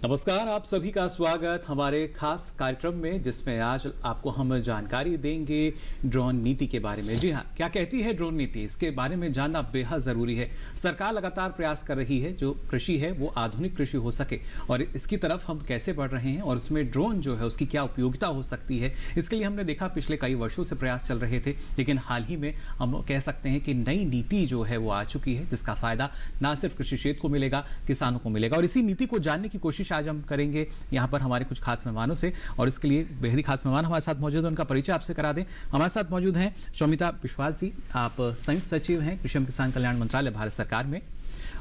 नमस्कार, आप सभी का स्वागत हमारे खास कार्यक्रम में, जिसमें आज आपको हम जानकारी देंगे ड्रोन नीति के बारे में। जी हाँ, क्या कहती है ड्रोन नीति, इसके बारे में जानना बेहद ज़रूरी है। सरकार लगातार प्रयास कर रही है जो कृषि है वो आधुनिक कृषि हो सके, और इसकी तरफ हम कैसे बढ़ रहे हैं और उसमें ड्रोन जो है उसकी क्या उपयोगिता हो सकती है। इसके लिए हमने देखा पिछले कई वर्षों से प्रयास चल रहे थे, लेकिन हाल ही में हम कह सकते हैं कि नई नीति जो है वो आ चुकी है, जिसका फ़ायदा ना सिर्फ कृषि क्षेत्र को मिलेगा, किसानों को मिलेगा। और इसी नीति को जानने की कोशिश आज हम करेंगे यहाँ पर हमारे कुछ खास मेहमानों से, और इसके लिए बेहद ही खास मेहमान हमारे साथ मौजूद हैं। उनका परिचय आपसे करा दें। हमारे साथ मौजूद हैं शौमिता विश्वास जी, आप संयुक्त सचिव हैं कृषि एवं किसान कल्याण मंत्रालय भारत सरकार में,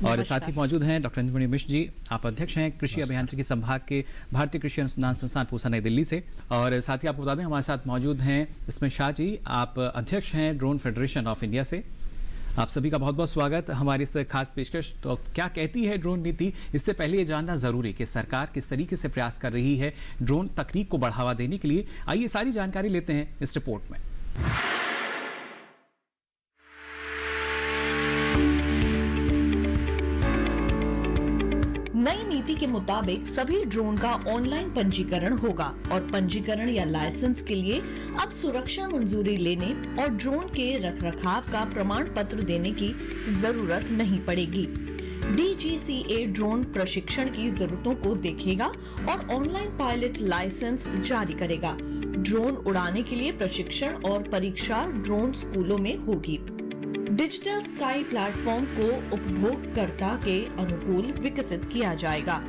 और साथ ही मौजूद हैं डॉक्टर अंजुमणि मिश्र जी, आप अध्यक्ष हैं कृषि अभियांत्रिकी संभाग के भारतीय कृषि अनुसंधान संस्थान पूसा नई दिल्ली से, और साथ ही आपको बता दें हमारे साथ मौजूद हैं स्मित शाह जी, आप अध्यक्ष हैं ड्रोन फेडरेशन ऑफ इंडिया से। आप सभी का बहुत बहुत स्वागत हमारी इस खास पेशकश। तो क्या कहती है ड्रोन नीति, इससे पहले ये जानना जरूरी कि सरकार किस तरीके से प्रयास कर रही है ड्रोन तकनीक को बढ़ावा देने के लिए। आइए सारी जानकारी लेते हैं इस रिपोर्ट में। नई नीति के मुताबिक सभी ड्रोन का ऑनलाइन पंजीकरण होगा और पंजीकरण या लाइसेंस के लिए अब सुरक्षा मंजूरी लेने और ड्रोन के रखरखाव का प्रमाण पत्र देने की जरूरत नहीं पड़ेगी। DGCA ड्रोन प्रशिक्षण की जरूरतों को देखेगा और ऑनलाइन पायलट लाइसेंस जारी करेगा। ड्रोन उड़ाने के लिए प्रशिक्षण और परीक्षा ड्रोन स्कूलों में होगी। डिजिटल स्काई प्लेटफॉर्म को उपभोगकर्ता के अनुकूल विकसित किया जाएगा,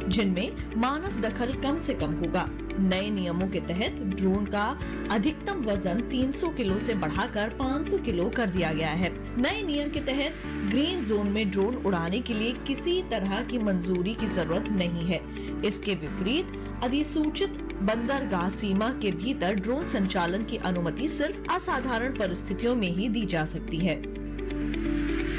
जिनमें मानव दखल कम से कम होगा। नए नियमों के तहत ड्रोन का अधिकतम वजन 300 किलो से बढ़ाकर 500 किलो कर दिया गया है। नए नियम के तहत ग्रीन जोन में ड्रोन उड़ाने के लिए किसी तरह की मंजूरी की जरूरत नहीं है। इसके विपरीत अधिसूचित बंदरगाह सीमा के भीतर ड्रोन संचालन की अनुमति सिर्फ असाधारण परिस्थितियों में ही दी जा सकती है।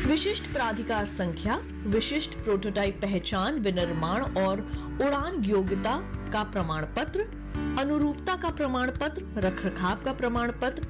विशिष्ट प्राधिकार संख्या, विशिष्ट प्रोटोटाइप पहचान, विनिर्माण और उड़ान योग्यता का प्रमाण पत्र, अनुरूपता का प्रमाण पत्र, रखरखाव का प्रमाण पत्र,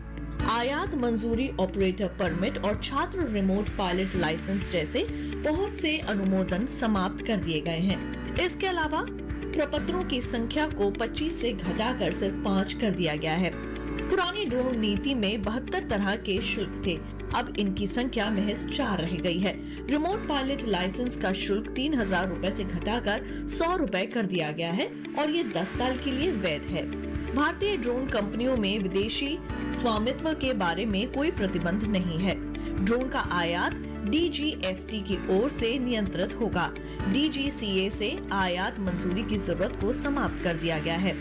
आयात मंजूरी, ऑपरेटर परमिट और छात्र रिमोट पायलट लाइसेंस जैसे बहुत से अनुमोदन समाप्त कर दिए गए हैं। इसके अलावा प्रपत्रों की संख्या को 25 से घटाकर सिर्फ 5 कर दिया गया है। पुरानी ड्रोन नीति में 72 तरह के शुल्क थे, अब इनकी संख्या महज 4 रह गई है। रिमोट पायलट लाइसेंस का शुल्क 3000 रुपए से घटाकर 100 रुपए कर दिया गया है और ये 10 साल के लिए वैध है। भारतीय ड्रोन कंपनियों में विदेशी स्वामित्व के बारे में कोई प्रतिबंध नहीं है। ड्रोन का आयात DGFT की ओर से नियंत्रित होगा। DGCA से आयात मंजूरी की जरूरत को समाप्त कर दिया गया है।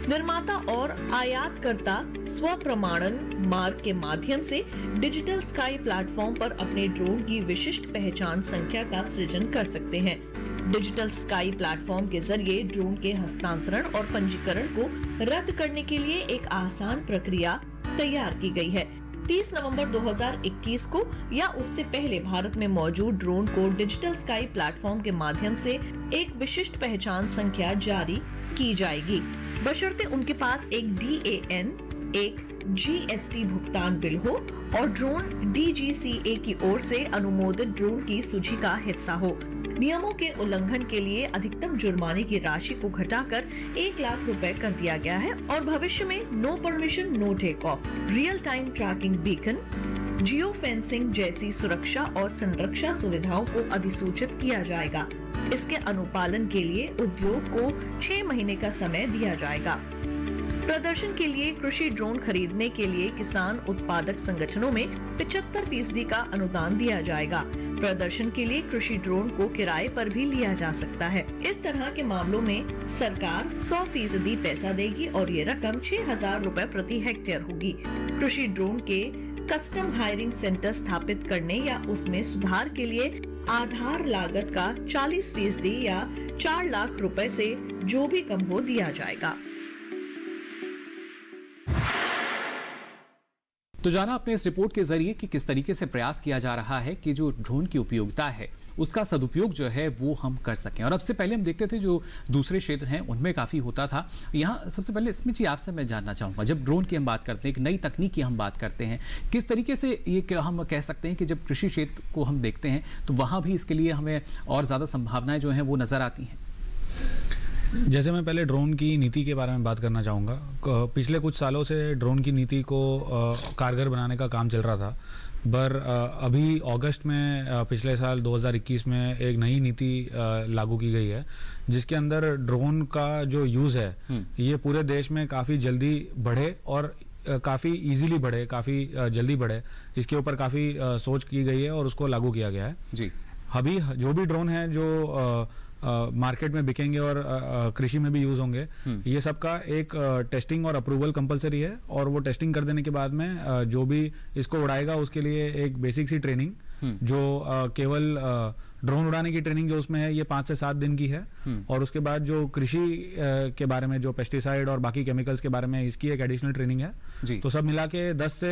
निर्माता और आयातकर्ता स्व प्रमाणन मार्ग के माध्यम से डिजिटल स्काई प्लेटफॉर्म पर अपने ड्रोन की विशिष्ट पहचान संख्या का सृजन कर सकते हैं। डिजिटल स्काई प्लेटफॉर्म के जरिए ड्रोन के हस्तांतरण और पंजीकरण को रद्द करने के लिए एक आसान प्रक्रिया तैयार की गई है। 30 नवंबर 2021 को या उससे पहले भारत में मौजूद ड्रोन को डिजिटल स्काई प्लेटफॉर्म के माध्यम से एक विशिष्ट पहचान संख्या जारी की जाएगी, बशर्ते उनके पास एक DAN, एक GST भुगतान बिल हो और ड्रोन DGCA की ओर से अनुमोदित ड्रोन की सूची का हिस्सा हो। नियमों के उल्लंघन के लिए अधिकतम जुर्माने की राशि को घटाकर 1 लाख रुपए कर दिया गया है और भविष्य में no permission no take off, real time tracking beacon, geo fencing जैसी सुरक्षा और संरक्षा सुविधाओं को अधिसूचित किया जाएगा। इसके अनुपालन के लिए उद्योग को 6 महीने का समय दिया जाएगा। प्रदर्शन के लिए कृषि ड्रोन खरीदने के लिए किसान उत्पादक संगठनों में 75% का अनुदान दिया जाएगा। प्रदर्शन के लिए कृषि ड्रोन को किराए पर भी लिया जा सकता है। इस तरह के मामलों में सरकार 100% पैसा देगी और ये रकम 6000 रुपए प्रति हेक्टेयर होगी। कृषि ड्रोन के कस्टम हायरिंग सेंटर स्थापित करने या उसमें सुधार के लिए आधार लागत का 40% या 4 लाख रुपए से जो भी कम हो दिया जाएगा। तो जाना आपने इस रिपोर्ट के जरिए कि किस तरीके से प्रयास किया जा रहा है कि जो ड्रोन की उपयोगिता है उसका सदुपयोग जो है वो हम कर सकें। और अब से पहले हम देखते थे जो दूसरे क्षेत्र हैं उनमें काफ़ी होता था। यहाँ सबसे पहले स्मित जी आपसे मैं जानना चाहूँगा, जब ड्रोन की हम बात करते हैं, एक नई तकनीक की हम बात करते हैं, किस तरीके से ये हम कह सकते हैं कि जब कृषि क्षेत्र को हम देखते हैं तो वहाँ भी इसके लिए हमें और ज़्यादा संभावनाएँ जो हैं वो नज़र आती हैं? जैसे मैं पहले ड्रोन की नीति के बारे में बात करना चाहूँगा। पिछले कुछ सालों से ड्रोन की नीति को कारगर बनाने का काम चल रहा था, पर अभी अगस्त में पिछले साल 2021 में एक नई नीति लागू की गई है, जिसके अंदर ड्रोन का जो यूज़ है ये पूरे देश में काफ़ी जल्दी बढ़े और काफ़ी इजीली बढ़े, काफ़ी जल्दी बढ़े। इसके ऊपर काफ़ी सोच की गई है और उसको लागू किया गया है जी। अभी जो भी ड्रोन है जो मार्केट में बिकेंगे और कृषि में भी यूज होंगे, ये सब का एक टेस्टिंग और अप्रूवल कंपलसरी है, और वो टेस्टिंग कर देने के बाद में जो भी इसको उड़ाएगा उसके लिए एक बेसिक सी ट्रेनिंग जो केवल ड्रोन उड़ाने की ट्रेनिंग जो उसमें है ये 5 से 7 दिन की है, और उसके बाद जो कृषि के बारे में जो पेस्टिसाइड और बाकी केमिकल्स के बारे में इसकी एक एडिशनल ट्रेनिंग है जी। तो सब मिला के 10 से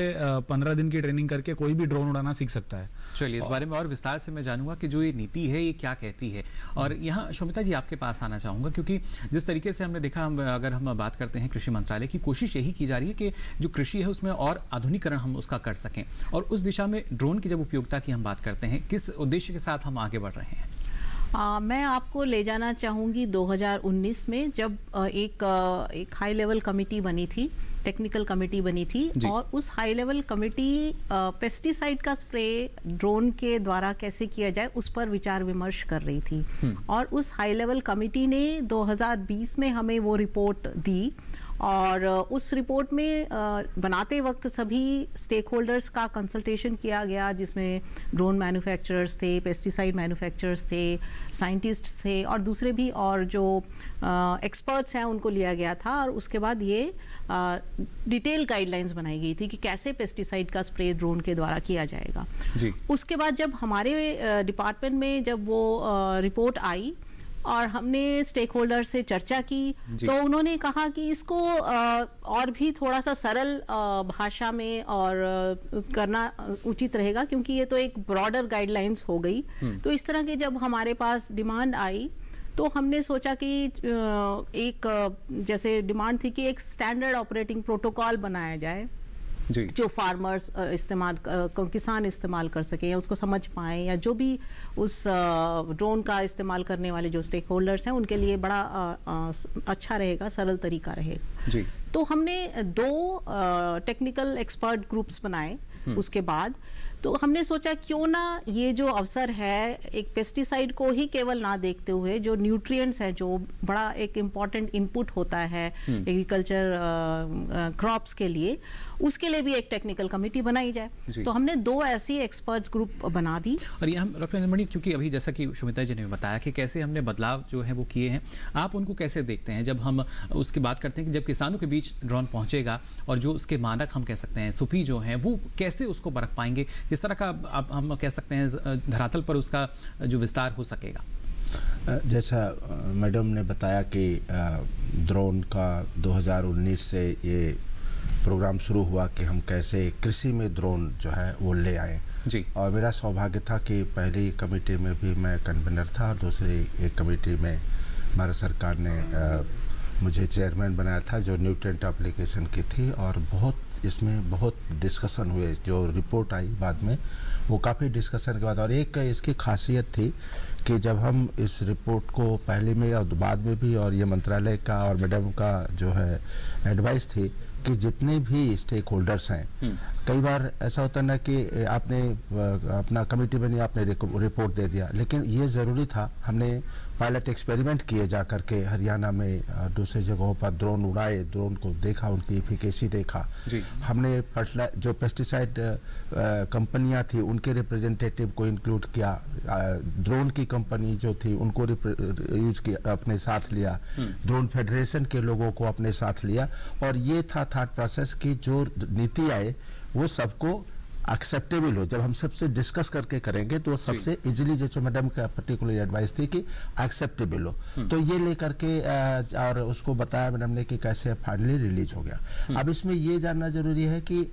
15 दिन की ट्रेनिंग करके कोई भी ड्रोन उड़ाना सीख सकता है। चलिए इस बारे में और विस्तार से मैं जानूंगा कि जो ये नीति है ये क्या कहती है। और यहाँ शोमिता जी आपके पास आना चाहूंगा, क्योंकि जिस तरीके से हमने देखा, अगर हम बात करते हैं कृषि मंत्रालय की कोशिश यही की जा रही है कि जो कृषि है उसमें और आधुनिकीकरण हम उसका कर सकें, और उस दिशा में ड्रोन की जब उपयोगिता की हम बात करते हैं, किस उद्देश्य के साथ हम आगे बढ़ रहे हैं? मैं आपको ले जाना चाहूँगी 2019 में, जब एक हाई लेवल कमेटी बनी थी, टेक्निकल कमेटी बनी थी, और उस हाई लेवल कमेटी पेस्टिसाइड का स्प्रे ड्रोन के द्वारा कैसे किया जाए उस पर विचार विमर्श कर रही थी। और उस हाई लेवल कमेटी ने 2020 में हमें वो रिपोर्ट दी, और उस रिपोर्ट में बनाते वक्त सभी स्टेक होल्डर्स का कंसल्टेशन किया गया, जिसमें ड्रोन मैन्युफैक्चरर्स थे, पेस्टिसाइड मैन्युफैक्चरर्स थे, साइंटिस्ट्स थे, और दूसरे भी और जो एक्सपर्ट्स हैं उनको लिया गया था। और उसके बाद ये डिटेल गाइडलाइंस बनाई गई थी कि कैसे पेस्टिसाइड का स्प्रे ड्रोन के द्वारा किया जाएगा जी। उसके बाद जब हमारे डिपार्टमेंट में जब वो रिपोर्ट आई और हमने स्टेक होल्डर से चर्चा की, तो उन्होंने कहा कि इसको और भी थोड़ा सा सरल भाषा में और करना उचित रहेगा, क्योंकि ये तो एक ब्रॉडर गाइडलाइंस हो गई। तो इस तरह की जब हमारे पास डिमांड आई, तो हमने सोचा कि एक जैसे डिमांड थी कि एक स्टैंडर्ड ऑपरेटिंग प्रोटोकॉल बनाया जाए जी। जो फार्मर्स किसान इस्तेमाल कर सके या उसको समझ पाएं, या जो भी उस ड्रोन का इस्तेमाल करने वाले जो स्टेक होल्डर्स हैं उनके लिए बड़ा अच्छा रहेगा, सरल तरीका रहेगा जी। तो हमने 2 टेक्निकल एक्सपर्ट ग्रुप्स बनाए। उसके बाद तो हमने सोचा क्यों ना ये जो अवसर है, एक पेस्टिसाइड को ही केवल ना देखते हुए जो न्यूट्रिएंट्स है, जो बड़ा एक इम्पॉर्टेंट इनपुट होता है एग्रीकल्चर क्रॉप्स के लिए, उसके लिए भी एक टेक्निकल कमेटी बनाई जाए। तो हमने 2 ऐसी एक्सपर्ट्स ग्रुप बना दी। और ये हम डॉक्टर नीलमणि, क्योंकि अभी जैसा कि सुमिता जी ने बताया कि कैसे हमने बदलाव जो है वो किए हैं, आप उनको कैसे देखते हैं? जब हम उसकी बात करते हैं कि जब किसानों के बीच ड्रोन पहुंचेगा और जो उसके मानक हम कह सकते हैं सुपी जो हैं, वो कैसे उसको परख पाएंगे, किस तरह का आप हम कह सकते हैं धरातल पर उसका जो विस्तार हो सकेगा? जैसा मैडम ने बताया कि ड्रोन का 2019 से ये प्रोग्राम शुरू हुआ कि हम कैसे कृषि में ड्रोन जो है वो ले आए जी। और मेरा सौभाग्य था कि पहली कमेटी में भी मैं कन्वीनर था, और दूसरी एक कमेटी में भारत सरकार ने मुझे चेयरमैन बनाया था जो न्यूट्रिएंट एप्लीकेशन की थी, और इसमें बहुत डिस्कशन हुए। जो रिपोर्ट आई बाद में वो काफ़ी डिस्कशन के बाद, और एक इसकी खासियत थी कि जब हम इस रिपोर्ट को पहले में और बाद में भी, और ये मंत्रालय का और मैडम का जो है एडवाइस थी कि जितने भी स्टेक होल्डर्स हैं, कई बार ऐसा होता है ना कि आपने अपना कमेटी बनी, आपने रिपोर्ट दे दिया, लेकिन ये ज़रूरी था, हमने पायलट एक्सपेरिमेंट किए जा करके हरियाणा में दूसरी जगहों पर ड्रोन उड़ाए, ड्रोन को देखा, उनकी इफिकेसी देखा जी। हमने जो पेस्टिसाइड कंपनियां थी उनके रिप्रेजेंटेटिव को इंक्लूड किया, ड्रोन की कंपनी जो थी उनको यूज किया, अपने साथ लिया, ड्रोन फेडरेशन के लोगों को अपने साथ लिया, और ये था थॉट प्रोसेस की जो नीति आए वो सबको एक्सेप्टेबल हो। जब हम सबसे डिस्कस करके करेंगे तो सबसे इजीली, जो मैडम का पर्टिकुलर एडवाइस थी कि एक्सेप्टेबल हो, तो ये लेकर के और उसको बताया मैडम ने कि कैसे फाइनली रिलीज हो गया। अब इसमें ये जानना जरूरी है कि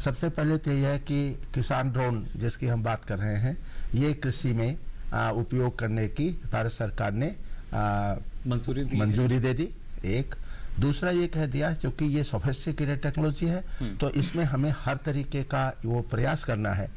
सबसे पहले तो यह है कि किसान ड्रोन जिसकी हम बात कर रहे हैं, ये कृषि में उपयोग करने की भारत सरकार ने मंजूरी दे दी। एक दूसरा ये कह दिया क्योंकि ये सोफिस्टिकेटेड टेक्नोलॉजी है, तो इसमें हमें हर तरीके का वो प्रयास करना है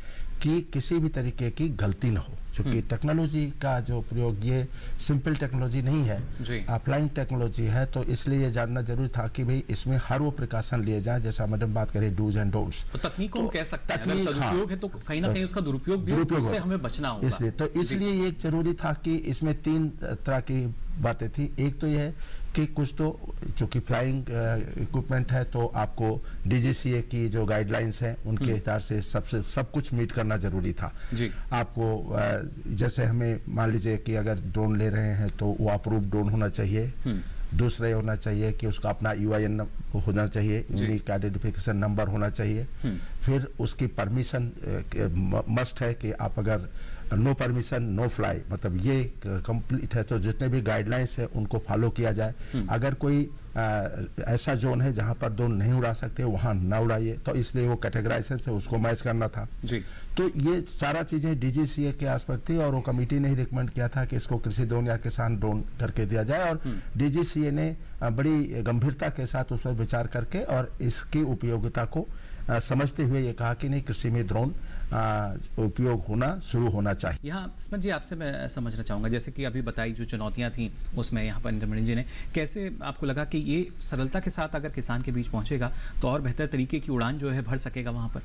कि किसी भी तरीके की गलती ना हो, क्योंकि टेक्नोलॉजी का जो प्रयोग ये सिंपल टेक्नोलॉजी नहीं है, अप्लाइंग टेक्नोलॉजी है, तो इसलिए ये जानना जरूरी था कि भाई इसमें हर वो प्रिकॉशन लिए जाए, जैसा मैडम बात करें डूज एंड डोंट्स। तो तकनीक को हम कह सकते हैं, अगर सदुपयोग है तो कहीं ना कहीं उसका दुरुपयोग भी है, उससे हमें बचना होगा। इसलिए ये जरूरी था कि इसमें 3 तरह की बातें थी। एक तो ये है कि कुछ तो चूंकि फ्लाइंग इक्विपमेंट है तो आपको DGCA की जो गाइडलाइंस हैं उनके हिसाब से सब कुछ मीट करना जरूरी था जी। आपको जैसे हमें मान लीजिए कि अगर ड्रोन ले रहे हैं तो वो अप्रूव ड्रोन होना चाहिए, दूसरे होना चाहिए कि उसका अपना UIN होना चाहिए, यूनिक आइडेंटिफिकेशन नंबर होना चाहिए, फिर उसकी परमिशन मस्ट है कि आप अगर नो परमिशन नो फ्लाई, मतलब ये कंप्लीट है, तो जितने भी गाइडलाइंस है उनको फॉलो किया जाए। अगर कोई ऐसा जोन है जहां पर ड्रोन नहीं उड़ा सकते वहां ना उड़ाइए, तो इसलिए वो कैटेगराइजेशन से उसको मैच करना था जी। तो ये सारा चीजें DGCA के आसपास थी और वो कमेटी ने ही रिकमेंड किया था कि इसको कृषि ड्रोन या किसान ड्रोन करके दिया जाए, और DGCA ने बड़ी गंभीरता के साथ उस पर विचार करके और इसकी उपयोगिता को समझते हुए ये कहा कि नहीं, कृषि में ड्रोन उपयोग होना शुरू होना चाहिए। यहाँ स्मित जी आपसे मैं समझना चाहूँगा, जैसे कि अभी बताई जो चुनौतियाँ थी उसमें यहाँ पर इंद्रमणि जी ने, कैसे आपको लगा कि ये सरलता के साथ अगर किसान के बीच पहुँचेगा तो और बेहतर तरीके की उड़ान जो है भर सकेगा वहाँ पर?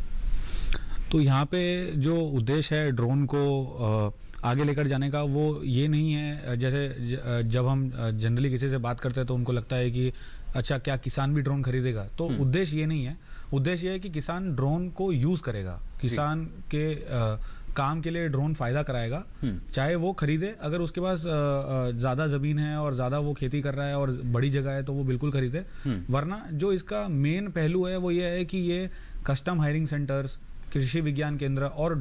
तो यहाँ पे जो उद्देश्य है ड्रोन को आगे लेकर जाने का वो ये नहीं है, जैसे जब हम जनरली किसी से बात करते हैं तो उनको लगता है कि अच्छा क्या किसान भी ड्रोन खरीदेगा, तो उद्देश्य ये नहीं है। उद्देश्य ये है कि किसान ड्रोन को यूज करेगा, किसान के काम के लिए ड्रोन फायदा कराएगा, चाहे वो खरीदे, अगर उसके पास ज्यादा जमीन है और ज्यादा वो खेती कर रहा है और बड़ी जगह है तो वो बिल्कुल खरीदे। वरना जो इसका मेन पहलू है वो ये है कि ये कस्टम हायरिंग सेंटर्स, कृषि विज्ञान केंद्र और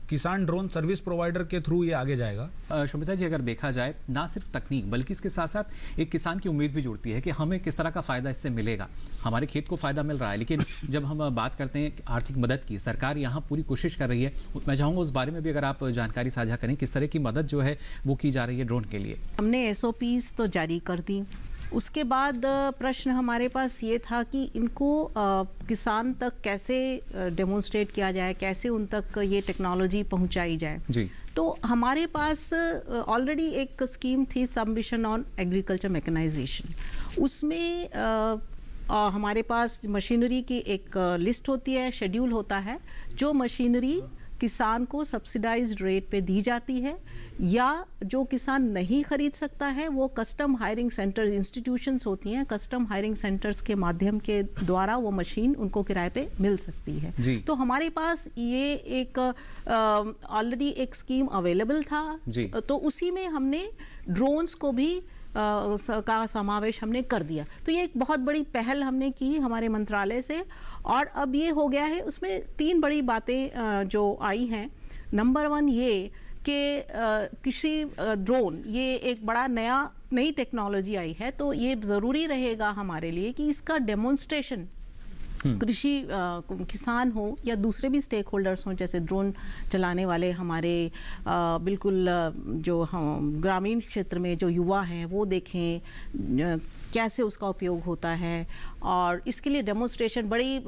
किसान ड्रोन सर्विस प्रोवाइडर के थ्रू ये आगे जाएगा। शोभिता जी, अगर देखा जाए ना सिर्फ तकनीक बल्कि इसके साथ साथ एक किसान की उम्मीद भी जुड़ती है कि हमें किस तरह का फायदा इससे मिलेगा। हमारे खेत को फायदा मिल रहा है, लेकिन जब हम बात करते हैं आर्थिक मदद की, सरकार यहाँ पूरी कोशिश कर रही है। मैं चाहूँगा उस बारे में भी अगर आप जानकारी साझा करें, किस तरह की मदद जो है वो की जा रही है ड्रोन के लिए। हमने SOPs तो जारी कर दी, उसके बाद प्रश्न हमारे पास ये था कि इनको किसान तक कैसे डेमोन्स्ट्रेट किया जाए, कैसे उन तक ये टेक्नोलॉजी पहुंचाई जाए जी। तो हमारे पास ऑलरेडी एक स्कीम थी, सबमिशन ऑन एग्रीकल्चर मैकेनाइजेशन। उसमें हमारे पास मशीनरी की एक लिस्ट होती है, शेड्यूल होता है, जो मशीनरी किसान को सब्सिडाइज्ड रेट पे दी जाती है, या जो किसान नहीं खरीद सकता है वो कस्टम हायरिंग सेंटर, इंस्टीट्यूशंस होती हैं, कस्टम हायरिंग सेंटर्स के माध्यम के द्वारा वो मशीन उनको किराए पे मिल सकती है। तो हमारे पास ये एक ऑलरेडी एक स्कीम अवेलेबल था, तो उसी में हमने ड्रोन्स को भी का समावेश हमने कर दिया। तो ये एक बहुत बड़ी पहल हमने की हमारे मंत्रालय से, और अब ये हो गया है, उसमें 3 बड़ी बातें जो आई हैं। नंबर 1 ये कि कृषि ड्रोन ये एक बड़ा नई टेक्नोलॉजी आई है, तो ये ज़रूरी रहेगा हमारे लिए कि इसका डेमोन्स्ट्रेशन कृषि किसान हो या दूसरे भी स्टेक होल्डर्स हों, जैसे ड्रोन चलाने वाले हमारे बिल्कुल जो ग्रामीण क्षेत्र में जो युवा हैं वो देखें कैसे उसका उपयोग होता है, और इसके लिए डेमोन्स्ट्रेशन बड़ी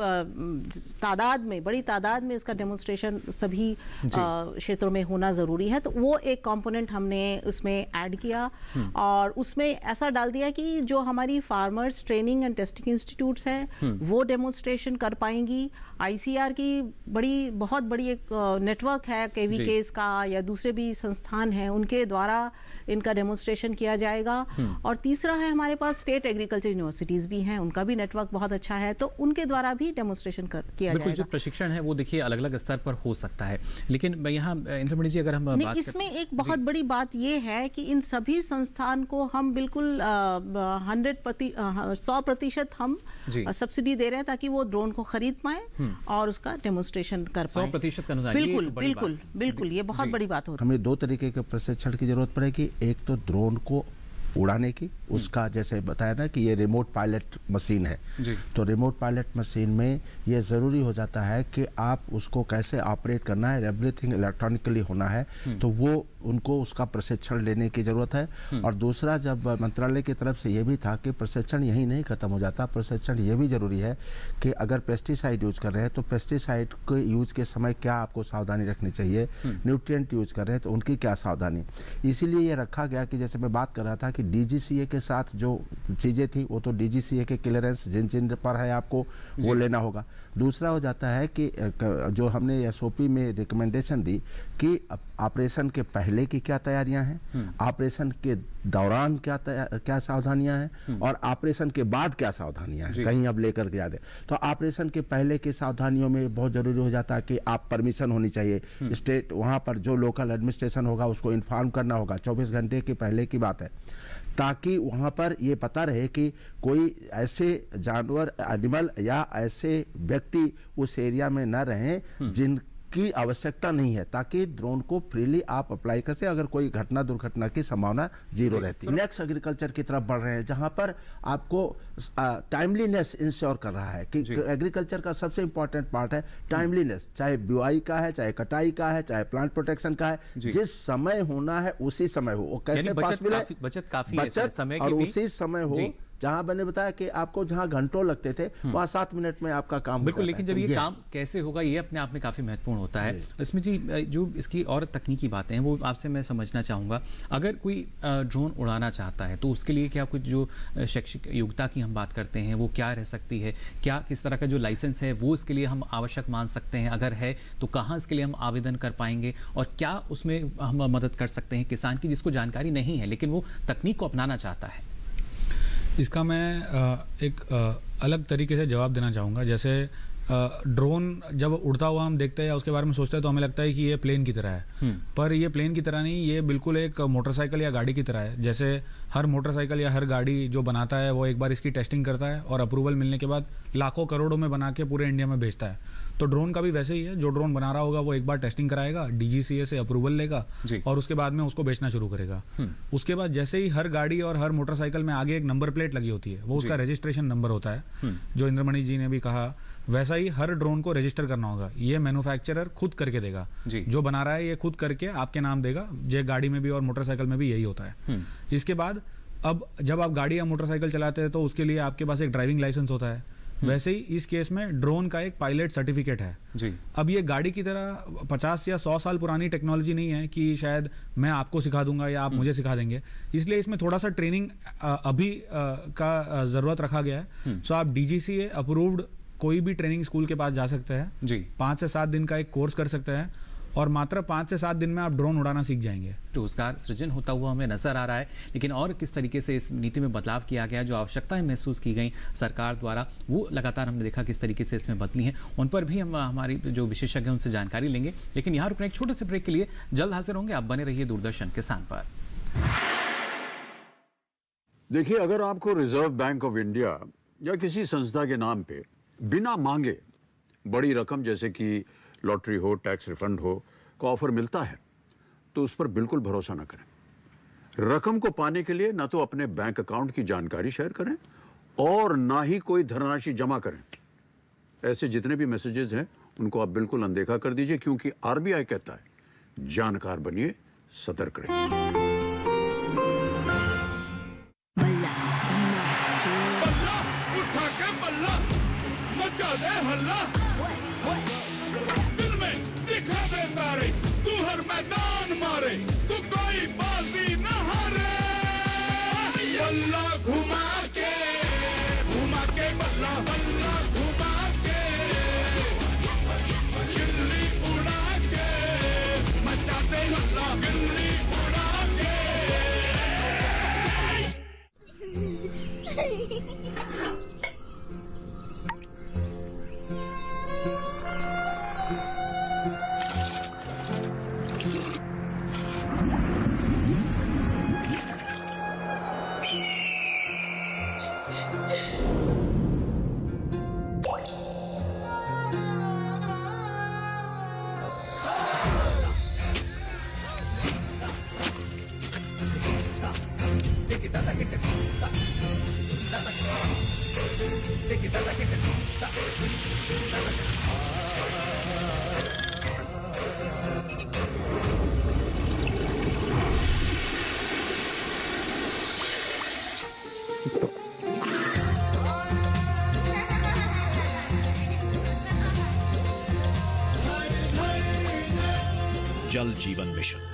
तादाद में उसका डेमोन्स्ट्रेशन सभी क्षेत्रों में होना ज़रूरी है। तो वो एक कंपोनेंट हमने उसमें ऐड किया, और उसमें ऐसा डाल दिया कि जो हमारी farmers training and testing institutes हैं वो डेमोन्स्ट्रेशन कर पाएंगी। ICR की बहुत बड़ी एक नेटवर्क है, KVKs का या दूसरे भी संस्थान हैं, उनके द्वारा इनका डेमोन्स्ट्रेशन किया जाएगा। और तीसरा है हमारे पास स्टेट एग्रीकल्चर यूनिवर्सिटीज़ भी हैं, उनका भी नेटवर्क बहुत अच्छा है, तो उनके द्वारा भी डेमोन्स्ट्रेशन किया जाएगा। जो प्रशिक्षण है वो देखिए अलग अलग स्तर पर हो सकता है, लेकिन यहाँ इंद्रमणि जी अगर हम बात इसमें एक बहुत बड़ी बात ये है कि इन सभी संस्थान को हम बिल्कुल 100% हम सब्सिडी दे रहे हैं ताकि वो ड्रोन को खरीद पाए और उसका डेमोन्स्ट्रेशन कर पाए। 100% का अनुदान, बिल्कुल ये बहुत बड़ी बात होती है। हमें 2 तरीके के प्रशिक्षण की जरूरत पड़ेगी। एक तो ड्रोन को उड़ाने की, उसका जैसे बताया ना कि ये रिमोट पायलट मशीन है, तो रिमोट पायलट मशीन में ये ज़रूरी हो जाता है कि आप उसको कैसे ऑपरेट करना है, एवरीथिंग इलेक्ट्रॉनिकली होना है, तो वो उनको उसका प्रशिक्षण लेने की ज़रूरत है। और दूसरा, जब मंत्रालय की तरफ से ये भी था कि प्रशिक्षण यहीं नहीं खत्म हो जाता, प्रशिक्षण ये भी ज़रूरी है कि अगर पेस्टिसाइड यूज कर रहे हैं तो पेस्टिसाइड के यूज के समय क्या आपको सावधानी रखनी चाहिए, न्यूट्रिएंट यूज कर रहे हैं तो उनकी क्या सावधानी। इसीलिए ये रखा गया कि जैसे मैं बात कर रहा था कि DGCA के साथ जो चीज़ें थी वो तो DGCA के क्लियरेंस जिन जिन पर है आपको वो लेना होगा। दूसरा हो जाता है कि जो हमने SOP में रिकमेंडेशन दी कि ऑपरेशन के पहले की क्या तैयारियां हैं, ऑपरेशन के दौरान क्या सावधानियां हैं और ऑपरेशन के बाद क्या सावधानियां हैं, कहीं अब लेकर के याद है। तो ऑपरेशन के पहले की सावधानियों में बहुत जरूरी हो जाता है कि आप परमिशन होनी चाहिए, स्टेट वहां पर जो लोकल एडमिनिस्ट्रेशन होगा उसको इन्फॉर्म करना होगा, 24 घंटे के पहले की बात है, ताकि वहाँ पर ये पता रहे कि कोई ऐसे जानवर, एनिमल या ऐसे व्यक्ति उस एरिया में न रहें जिनकी आवश्यकता नहीं है, ताकि ड्रोन को फ्रीली आप अप्लाई कर सके अगर कोई घटना दुर्घटना की संभावना जीरो रहती है। नेक्स्ट एग्रीकल्चर की तरफ बढ़ रहे हैं जहाँ पर आपको टाइमलीनेस इंश्योर कर रहा है कि एग्रीकल्चर का सबसे इंपॉर्टेंट पार्ट है टाइमलीनेस, चाहे बुआई का है, चाहे कटाई का है, चाहे प्लांट प्रोटेक्शन का है, जिस समय होना है उसी समय हो। वो कैसे पॉसिबल है? बचत काफी है समय की और भी। उसी समय हो जहां मैंने बताया कि आपको जहां घंटों लगते थे वहां 7 मिनट में आपका काम बिल्कुल। लेकिन जब ये काम कैसे होगा ये अपने आप में काफी महत्वपूर्ण होता है। इसमें जी जो इसकी और तकनीकी बातें हैं वो आपसे मैं समझना चाहूंगा। अगर कोई ड्रोन उड़ाना चाहता है तो उसके लिए क्या कुछ जो शैक्षिक योग्यता की हम बात करते हैं वो क्या रह सकती है, क्या किस तरह का जो लाइसेंस है वो इसके लिए हम आवश्यक मान सकते हैं, अगर है तो कहाँ इसके लिए हम आवेदन कर पाएंगे, और क्या उसमें हम मदद कर सकते हैं किसान की जिसको जानकारी नहीं है लेकिन वो तकनीक को अपनाना चाहता है? इसका मैं एक अलग तरीके से जवाब देना चाहूँगा। जैसे ड्रोन जब उड़ता हुआ हम देखते हैं या उसके बारे में सोचते हैं तो हमें लगता है कि ये प्लेन की तरह है, पर ये प्लेन की तरह नहीं, ये बिल्कुल एक मोटरसाइकिल या गाड़ी की तरह है। जैसे हर मोटरसाइकिल या हर गाड़ी जो बनाता है वो एक बार इसकी टेस्टिंग करता है और अप्रूवल मिलने के बाद लाखों करोड़ों में बना के पूरे इंडिया में बेचता है। तो ड्रोन का भी वैसे ही है, जो ड्रोन बना रहा होगा वो एक बार टेस्टिंग कराएगा, DGCA से अप्रूवल लेगा और उसके बाद में उसको बेचना शुरू करेगा। उसके बाद जैसे ही हर गाड़ी और हर मोटरसाइकिल में आगे एक नंबर प्लेट लगी होती है, वो उसका रजिस्ट्रेशन नंबर होता है, जो इंद्रमणि जी ने भी कहा, वैसा ही हर ड्रोन को रजिस्टर करना होगा। ये मैन्युफैक्चरर खुद करके देगा, जो बना रहा है ये खुद करके आपके नाम देगा। जो गाड़ी में भी और मोटरसाइकिल में भी यही होता है। इसके बाद अब जब आप गाड़ी या मोटरसाइकिल चलाते हैं तो उसके लिए आपके पास एक ड्राइविंग लाइसेंस होता है। वैसे ही इस केस में ड्रोन का एक पायलट सर्टिफिकेट है जी। अब ये गाड़ी की तरह 50 या 100 साल पुरानी टेक्नोलॉजी नहीं है कि शायद मैं आपको सिखा दूंगा या आप मुझे सिखा देंगे, इसलिए इसमें थोड़ा सा ट्रेनिंग अभी का जरूरत रखा गया है। सो आप DGCA अप्रूव्ड कोई भी ट्रेनिंग स्कूल के पास जा सकते हैं जी। 5 से 7 दिन का एक कोर्स कर सकते हैं और मात्र 5 से 7 दिन में आप ड्रोन उड़ाना सीख जाएंगे। रोजगार सृजन होता हुआ हमें नजर आ रहा है, लेकिन और किस तरीके से इस नीति में बदलाव किया गया, जो आवश्यकताएं महसूस की गई सरकार द्वारा वो लगातार हमने देखा किस तरीके से इसमें बदली हैं, उन पर भी हम हमारी जो विशेषज्ञ हैं उनसे जानकारी लेंगे। लेकिन यहाँ रुकने एक छोटे से ब्रेक के लिए जल्द हाजिर होंगे। आप बने रहिए दूरदर्शन किसान पर। देखिए, अगर आपको रिजर्व बैंक ऑफ इंडिया या किसी संस्था के नाम पे बिना मांगे बड़ी रकम जैसे कि लॉटरी हो, टैक्स रिफंड हो का ऑफर मिलता है तो उस पर बिल्कुल भरोसा ना करें। रकम को पाने के लिए ना तो अपने बैंक अकाउंट की जानकारी शेयर करें और ना ही कोई धनराशि जमा करें। ऐसे जितने भी मैसेजेस हैं उनको आप बिल्कुल अनदेखा कर दीजिए, क्योंकि RBI कहता है जानकार बनिए, सतर्क रहिए। हल्ला दिल में दिखा दे तारे, तू हर मैदान मारे, तू कोई बाजी न हारे। बल्ला घुमा के बल्ला बल्ला घुमा के, गिल्ली उड़ा के मचा दे हल्ला, गिल्ली उड़ा के। जल जीवन मिशन।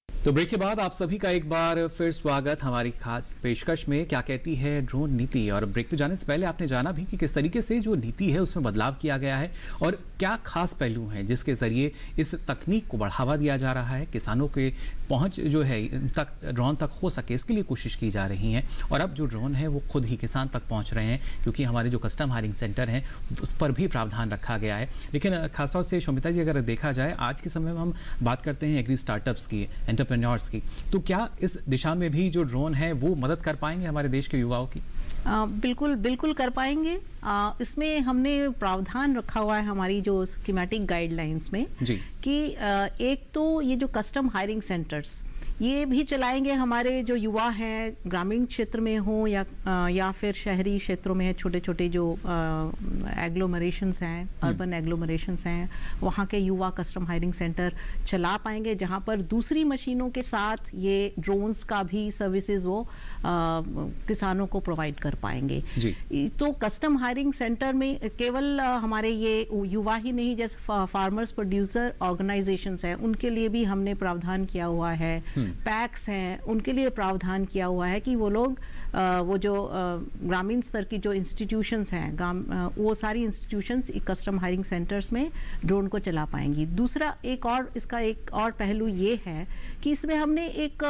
तो ब्रेक के बाद आप सभी का एक बार फिर स्वागत हमारी खास पेशकश में क्या कहती है ड्रोन नीति। और ब्रेक पे जाने से पहले आपने जाना भी कि किस तरीके से जो नीति है उसमें बदलाव किया गया है और क्या खास पहलू हैं जिसके जरिए इस तकनीक को बढ़ावा दिया जा रहा है, किसानों के पहुंच जो है तक ड्रोन तक हो सके इसके लिए कोशिश की जा रही है। और अब जो ड्रोन है वो खुद ही किसान तक पहुँच रहे हैं क्योंकि हमारे जो कस्टम हायरिंग सेंटर हैं उस पर भी प्रावधान रखा गया है। लेकिन खासतौर से शोमिता जी अगर देखा जाए आज के समय में हम बात करते हैं एग्री स्टार्टअप्स की, एंटरप्रेन्योर्स की, तो क्या इस दिशा में भी जो ड्रोन है वो मदद कर पाएंगे हमारे देश के युवाओं की? बिल्कुल बिल्कुल कर पाएंगे। इसमें हमने प्रावधान रखा हुआ है हमारी जो स्कीमेटिक गाइडलाइंस में जी। कि एक तो ये जो कस्टम हायरिंग सेंटर्स ये भी चलाएंगे हमारे जो युवा हैं ग्रामीण क्षेत्र में हो या फिर शहरी क्षेत्रों में छोटे छोटे जो एग्लोमरेशंस हैं, अर्बन एग्लोमरेशंस हैं, वहाँ के युवा कस्टम हायरिंग सेंटर चला पाएंगे जहाँ पर दूसरी मशीनों के साथ ये ड्रोन्स का भी सर्विसेज वो किसानों को प्रोवाइड कर पाएंगे जी। तो कस्टम हायरिंग सेंटर में केवल हमारे ये युवा ही नहीं, जैसे फार्मर्स प्रोड्यूसर ऑर्गेनाइजेशंस हैं उनके लिए भी हमने प्रावधान किया हुआ है, पैक्स हैं उनके लिए प्रावधान किया हुआ है कि वो लोग वो जो ग्रामीण स्तर की जो इंस्टीट्यूशंस हैं वो सारी इंस्टीट्यूशंस कस्टम हायरिंग सेंटर्स में ड्रोन को चला पाएंगी। दूसरा इसका एक और पहलू ये है कि इसमें हमने एक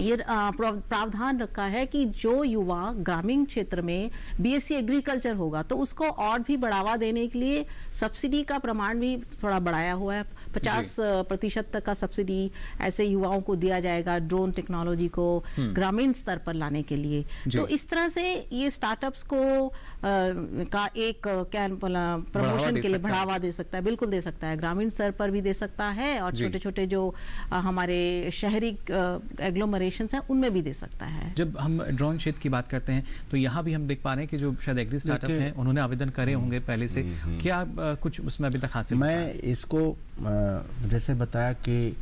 ये प्रावधान रखा है कि जो युवा ग्रामीण क्षेत्र में बीएससी एग्रीकल्चर होगा तो उसको और भी बढ़ावा देने के लिए सब्सिडी का प्रमाण भी थोड़ा बढ़ाया हुआ है। 50% तक का सब्सिडी ऐसे युवाओं को दिया जाएगा ड्रोन टेक्नोलॉजी को ग्रामीण स्तर पर लाने के लिए। तो इस तरह से ये स्टार्टअप्स को का एक क्या प्रमोशन के लिए बढ़ावा दे सकता है, बिल्कुल दे सकता है, ग्रामीण स्तर पर भी दे सकता है और छोटे छोटे जो हमारे शहरी एग्लोमरेशंस हैं उनमें भी दे सकता है। जब हम ड्रोन क्षेत्र की बात करते हैं तो यहाँ भी हम देख पा रहे हैं कि जो शायद एग्री स्टार्टअप हैं उन्होंने आवेदन करे होंगे पहले से, क्या कुछ उसमें अभी तक हासिल? मैं इसको जैसे बताया कि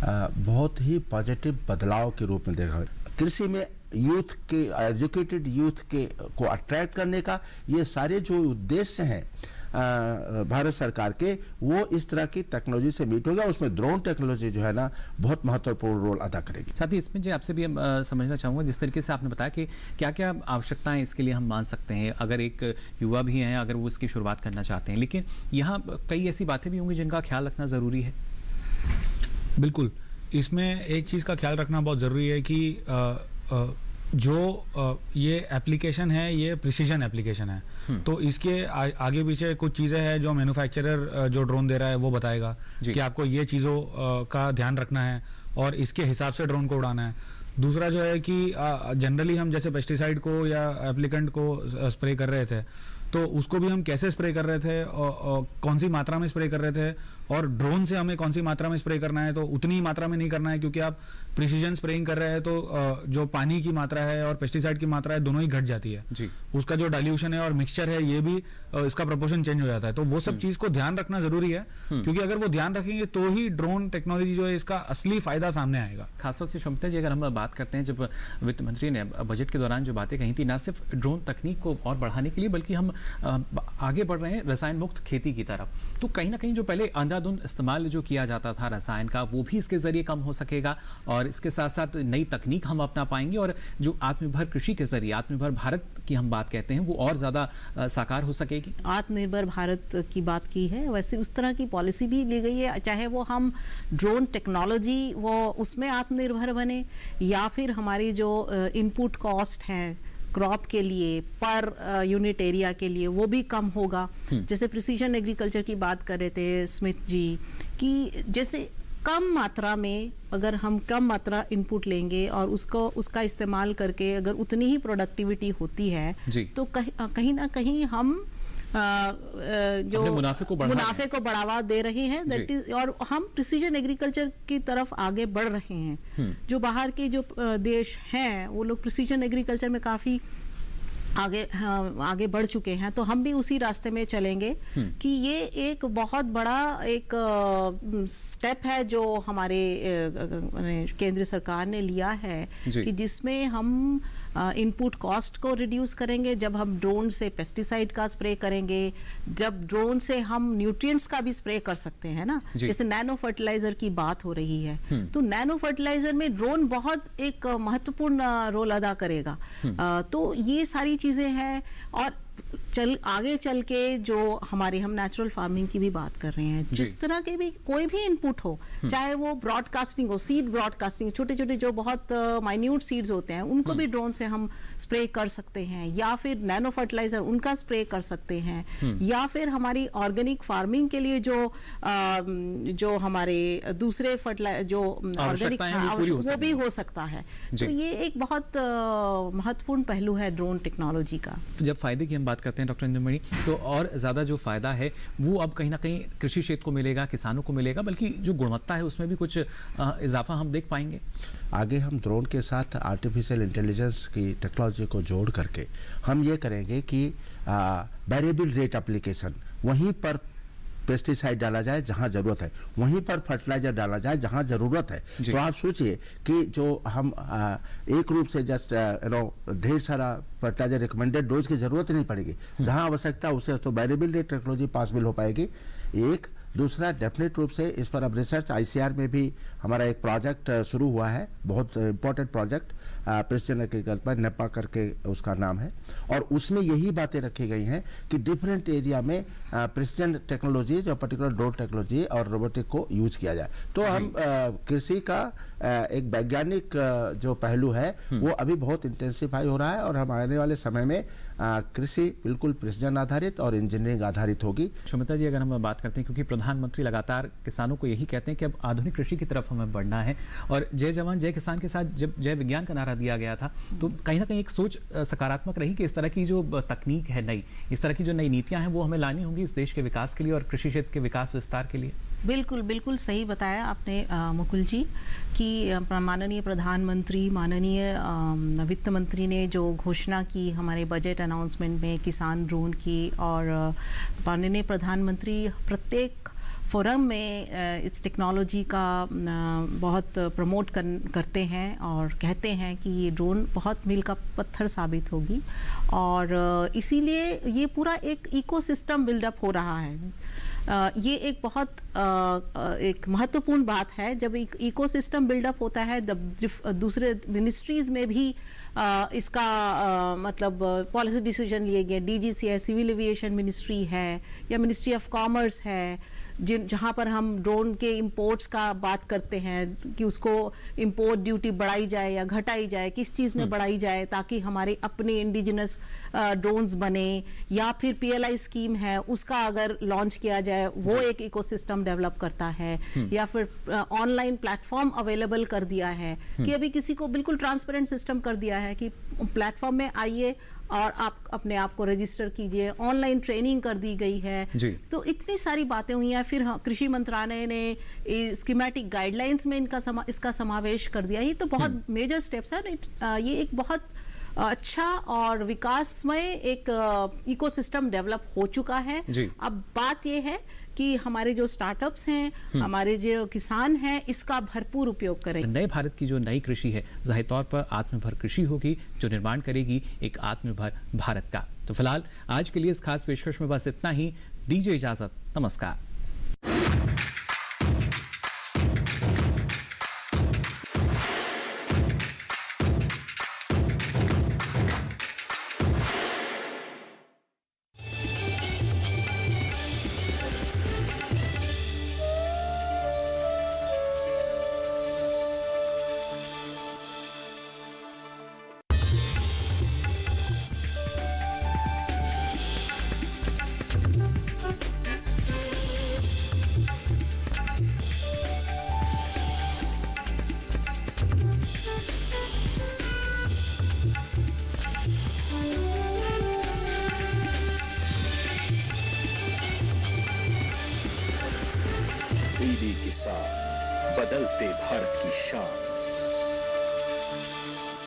बहुत ही पॉजिटिव बदलाव के रूप में देखा। कृषि में यूथ के एजुकेटेड यूथ के को अट्रैक्ट करने का ये सारे जो उद्देश्य हैं भारत सरकार के वो इस तरह की टेक्नोलॉजी से मीट होगा। उसमें ड्रोन टेक्नोलॉजी जो है ना बहुत महत्वपूर्ण रोल अदा करेगी। साथ ही इसमें जो आपसे भी समझना चाहूँगा जिस तरीके से आपने बताया कि क्या क्या आवश्यकताएं इसके लिए हम मान सकते हैं अगर एक युवा भी हैं अगर वो इसकी शुरुआत करना चाहते हैं, लेकिन यहाँ कई ऐसी बातें भी होंगी जिनका ख्याल रखना ज़रूरी है। बिल्कुल, इसमें एक चीज़ का ख्याल रखना बहुत ज़रूरी है कि जो ये एप्लीकेशन है ये प्रिसीजन एप्लीकेशन है, तो इसके आगे पीछे कुछ चीज़ें हैं जो मैन्युफैक्चरर जो ड्रोन दे रहा है वो बताएगा कि आपको ये चीज़ों का ध्यान रखना है और इसके हिसाब से ड्रोन को उड़ाना है। दूसरा जो है कि जनरली हम जैसे पेस्टिसाइड को या एप्लीकेंट को स्प्रे कर रहे थे तो उसको भी हम कैसे स्प्रे कर रहे थे और कौन सी मात्रा में स्प्रे कर रहे थे और ड्रोन से हमें कौन सी मात्रा में स्प्रे करना है, तो उतनी ही मात्रा में नहीं करना है क्योंकि आप प्रिसीजन स्प्रेइंग कर रहे हैं तो जो पानी की मात्रा है और पेस्टिसाइड की मात्रा है दोनों ही घट जाती है जी। उसका जो डाइल्यूशन है और मिक्सचर है ये भी इसका प्रोपोर्शन चेंज हो जाता है। तो वो सब चीज को ध्यान रखना जरूरी है क्योंकि अगर वो ध्यान रखेंगे तो ही ड्रोन टेक्नोलॉजी जो है इसका असली फायदा सामने आएगा। खासतौर से शोमिता जी अगर हम बात करते हैं जब वित्त मंत्री ने बजट के दौरान जो बातें कही थी ना सिर्फ ड्रोन तकनीक को और बढ़ाने के लिए बल्कि हम आगे बढ़ रहे हैं रसायन मुक्त खेती की तरफ, तो कहीं ना कहीं जो पहले अंधाधुंध इस्तेमाल जो किया जाता था रसायन का वो भी इसके जरिए कम हो सकेगा और इसके साथ साथ नई तकनीक हम अपना पाएंगे और जो आत्मनिर्भर कृषि के जरिए आत्मनिर्भर भारत की हम बात कहते हैं वो और ज़्यादा साकार हो सकेगी। आत्मनिर्भर भारत की बात की है, वैसे उस तरह की पॉलिसी भी ली गई है, चाहे वो हम ड्रोन टेक्नोलॉजी वो उसमें आत्मनिर्भर बने या फिर हमारी जो इनपुट कॉस्ट है क्रॉप के लिए पर यूनिट एरिया के लिए वो भी कम होगा। जैसे प्रिसीजन एग्रीकल्चर की बात कर रहे थे स्मिथ जी कि जैसे कम मात्रा में अगर हम कम मात्रा इनपुट लेंगे और उसका इस्तेमाल करके अगर उतनी ही प्रोडक्टिविटी होती है तो कहीं ना कहीं हम जो मुनाफे को बढ़ावा दे रहे हैं दैट इज, और हम प्रिसीजन एग्रीकल्चर की तरफ आगे बढ़ रहे हैं। जो बाहर के जो देश हैं वो लोग प्रिसीजन एग्रीकल्चर में काफी आगे बढ़ चुके हैं, तो हम भी उसी रास्ते में चलेंगे कि ये एक बहुत बड़ा एक स्टेप है जो हमारे केंद्र सरकार ने लिया है कि जिसमें हम इनपुट कॉस्ट को रिड्यूस करेंगे जब हम ड्रोन से पेस्टिसाइड का स्प्रे करेंगे, जब ड्रोन से हम न्यूट्रिएंट्स का भी स्प्रे कर सकते हैं ना, जैसे नैनो फर्टिलाइजर की बात हो रही है, तो नैनो फर्टिलाइजर में ड्रोन बहुत एक महत्वपूर्ण रोल अदा करेगा। तो ये सारी चीजें हैं। और आगे चल के जो हमारे, हम नेचुरल फार्मिंग की भी बात कर रहे हैं, जिस तरह के भी कोई भी इनपुट हो, चाहे वो ब्रॉडकास्टिंग हो, सीड ब्रॉडकास्टिंग, छोटे छोटे जो बहुत माइन्यूट सीड्स होते हैं उनको भी ड्रोन से हम स्प्रे कर सकते हैं, या फिर नैनो फर्टिलाइजर उनका स्प्रे कर सकते हैं, या फिर हमारी ऑर्गेनिक फार्मिंग के लिए जो हमारे दूसरे फर्टिलाइजर जो ऑर्गेनिक वो भी हो सकता है। तो ये एक बहुत महत्वपूर्ण पहलू है ड्रोन टेक्नोलॉजी का। जब फायदे की हम बात करते हैं डॉक्टर इंदुमणि, तो और ज़्यादा जो फ़ायदा है वो अब कहीं ना कहीं कृषि क्षेत्र को मिलेगा, किसानों को मिलेगा, बल्कि जो गुणवत्ता है उसमें भी कुछ इजाफा हम देख पाएंगे। आगे हम ड्रोन के साथ आर्टिफिशियल इंटेलिजेंस की टेक्नोलॉजी को जोड़ करके हम ये करेंगे कि वेरिएबल रेट एप्लीकेशन, वहीं पर पेस्टिसाइड डाला जाए जहां जरूरत है, वहीं पर फर्टिलाइजर डाला जाए जहां जरूरत है। तो आप सोचिए कि जो हम एक रूप से जस्ट ढेर सारा फर्टिलाइजर रिकमेंडेड डोज की जरूरत नहीं पड़ेगी, जहां आवश्यकता उसे तो वेरिएबल रेट टेक्नोलॉजी पॉसिबल हो पाएगी। एक दूसरा, डेफिनेट रूप से इस पर अब रिसर्च आईसीआर में भी हमारा एक प्रोजेक्ट शुरू हुआ है, बहुत इंपॉर्टेंट प्रोजेक्ट, प्रिसिजन एग्रीकल्चर पर नेपा करके उसका नाम है, और उसमें यही बातें रखी गई हैं कि डिफरेंट एरिया में प्रिसिजन टेक्नोलॉजी, जो पर्टिकुलर ड्रोन टेक्नोलॉजी और रोबोटिक को यूज किया जाए। तो हम कृषि का एक वैज्ञानिक जो पहलू है वो अभी बहुत इंटेंसिफाई हो रहा है, और हम आने वाले समय में कृषि बिल्कुल प्रिसिजन आधारित और इंजीनियरिंग आधारित होगी। सुमित्रा जी, अगर हम बात करते हैं, क्योंकि प्रधानमंत्री लगातार किसानों को यही कहते हैं कि अब आधुनिक कृषि की तरफ हमें बढ़ना है, और जय जवान जय किसान के साथ जब जय विज्ञान का नारा दिया गया था, तो कहीं ना कहीं एक सोच सकारात्मक रही कि इस तरह की जो तकनीक है नई, इस तरह की जो नई नीतियां हैं वो हमें लानी होंगी इस देश के विकास के लिए और कृषि क्षेत्र के विकास विस्तार के लिए। बिल्कुल बिल्कुल सही बताया आपने मुकुल जी, कि माननीय प्रधानमंत्री, माननीय वित्त मंत्री ने जो घोषणा की हमारे बजट अनाउंसमेंट में किसान ड्रोन की, और माननीय प्रधानमंत्री प्रत्येक फोरम में इस टेक्नोलॉजी का बहुत प्रमोट करते हैं और कहते हैं कि ये ड्रोन बहुत मील का पत्थर साबित होगी, और इसीलिए ये पूरा एक इकोसिस्टम बिल्डअप हो रहा है। ये एक बहुत एक महत्वपूर्ण बात है। जब एक इकोसिस्टम बिल्डअप होता है, दूसरे मिनिस्ट्रीज में भी इसका मतलब पॉलिसी डिसीजन लिए गए, डीजीसी है, सिविल एविएशन मिनिस्ट्री है, या मिनिस्ट्री ऑफ कॉमर्स है, जहाँ पर हम ड्रोन के इंपोर्ट्स का बात करते हैं कि उसको इंपोर्ट ड्यूटी बढ़ाई जाए या घटाई जाए, किस चीज़ में बढ़ाई जाए ताकि हमारे अपने इंडिजिनस ड्रोन्स बने, या फिर पीएलआई स्कीम है उसका अगर लॉन्च किया जाए, वो एक इकोसिस्टम डेवलप करता है, या फिर ऑनलाइन प्लेटफॉर्म अवेलेबल कर दिया है कि अभी किसी को बिल्कुल ट्रांसपेरेंट सिस्टम कर दिया है कि प्लेटफॉर्म में आइए और आप अपने आप को रजिस्टर कीजिए, ऑनलाइन ट्रेनिंग कर दी गई है। तो इतनी सारी बातें हुई हैं। फिर कृषि मंत्रालय ने स्कीमेटिक गाइडलाइंस में इसका समावेश कर दिया। ये तो बहुत मेजर स्टेप्स है। ये एक बहुत अच्छा और विकासमय एक इकोसिस्टम डेवलप हो चुका है। अब बात ये है कि हमारे जो स्टार्टअप्स हैं, हमारे जो किसान हैं, इसका भरपूर उपयोग करें। नए भारत की जो नई कृषि है, जाहिर तौर पर आत्मनिर्भर कृषि होगी जो निर्माण करेगी एक आत्मनिर्भर भारत का। तो फिलहाल आज के लिए इस खास पेशकश में बस इतना ही। दीजिए इजाजत, नमस्कार। डीडी किसान, बदलते भारत की शान।